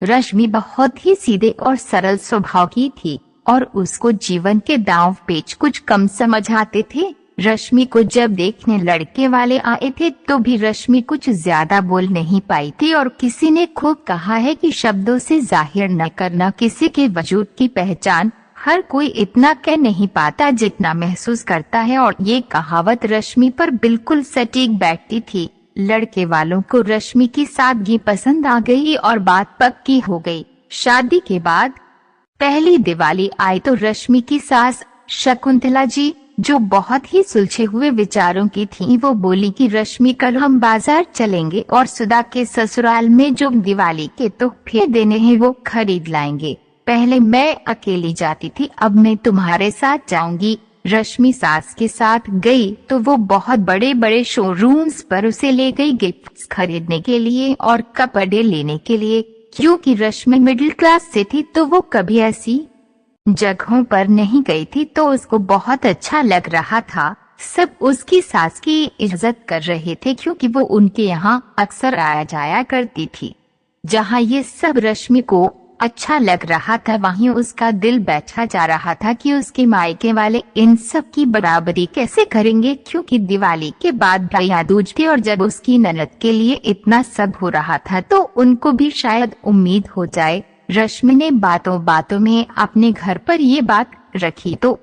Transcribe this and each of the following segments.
रश्मि बहुत ही सीधे और सरल स्वभाव की थी और उसको जीवन के दांव पेच कुछ कम समझ आते थे। रश्मि को जब देखने लड़के वाले आए थे तो भी रश्मि कुछ ज्यादा बोल नहीं पाई थी और किसी ने खूब कहा है कि शब्दों से जाहिर न करना किसी के वजूद की पहचान। हर कोई इतना कह नहीं पाता जितना महसूस करता है और ये कहावत रश्मि पर बिल्कुल सटीक बैठती थी। लड़के वालों को रश्मि की सादगी पसंद आ गई और बात पक्की हो गई। शादी के बाद पहली दिवाली आई तो रश्मि की सास शकुंतला जी, जो बहुत ही सुलझे हुए विचारों की थी, वो बोली कि रश्मि कल हम बाजार चलेंगे और सुधा के ससुराल में जो दिवाली के तोहफे देने हैं वो खरीद लाएंगे। पहले मैं अकेली जाती थी, अब मैं तुम्हारे साथ जाऊंगी। रश्मि सास के साथ गई तो वो बहुत बड़े बड़े शोरूम्स पर उसे ले गई गिफ्ट्स खरीदने के लिए और कपड़े लेने के लिए। क्योंकि रश्मि मिडिल क्लास से थी तो वो कभी ऐसी जगहों पर नहीं गई थी, तो उसको बहुत अच्छा लग रहा था। सब उसकी सास की इज्जत कर रहे थे क्योंकि वो उनके यहाँ अक्सर आया जाया करती थी। जहाँ ये सब रश्मि को अच्छा लग रहा था वहीं उसका दिल बैठा जा रहा था कि उसके मायके वाले इन सब की बराबरी कैसे करेंगे, क्योंकि दिवाली के बाद भैया दूज थे और जब उसकी ननद के लिए इतना सब हो रहा था तो उनको भी शायद उम्मीद हो जाए। रश्मि ने बातों बातों में अपने घर पर ये बात रखी तो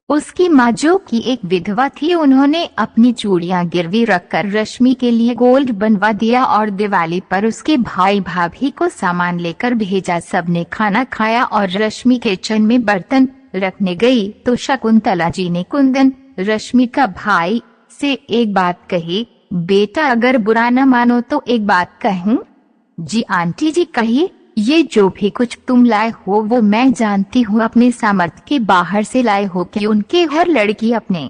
उसकी माँ, जो कि एक विधवा थी, उन्होंने अपनी चूड़ियां गिरवी रखकर रश्मि के लिए गोल्ड बनवा दिया और दिवाली पर उसके भाई भाभी को सामान लेकर भेजा। सबने खाना खाया और रश्मि किचन में बर्तन रखने गई तो शकुंतला जी ने कुंदन, रश्मि का भाई, से एक बात कही। बेटा अगर बुरा न मानो तो एक बात कहूँ? जी आंटी जी कहिए। ये जो भी कुछ तुम लाए हो वो मैं जानती हूँ अपने सामर्थ्य के बाहर से लाए हो कि उनके हर लड़की अपने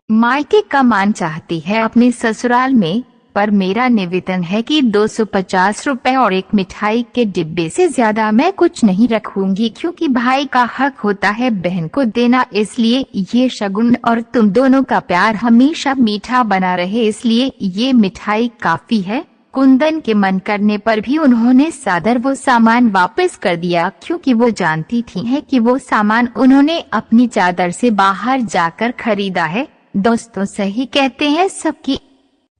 मायके का मान चाहती है अपने ससुराल में, पर मेरा निवेदन है कि 250 रुपए और एक मिठाई के डिब्बे से ज्यादा मैं कुछ नहीं रखूंगी, क्योंकि भाई का हक होता है बहन को देना। इसलिए ये शगुन और तुम दोनों का प्यार हमेशा मीठा बना रहे, इसलिए ये मिठाई काफी है। कुंदन के मन करने पर भी उन्होंने सादर वो सामान वापस कर दिया, क्योंकि वो जानती थी है कि वो सामान उन्होंने अपनी चादर से बाहर जाकर खरीदा है। दोस्तों सही कहते हैं सबकी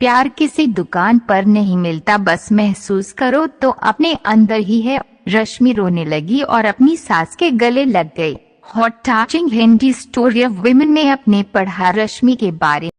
प्यार किसी दुकान पर नहीं मिलता, बस महसूस करो तो अपने अंदर ही है। रश्मि रोने लगी और अपनी सास के गले लग गई। Hot touching Hindi story of women में अपने पढ़ा रश्मि के बारे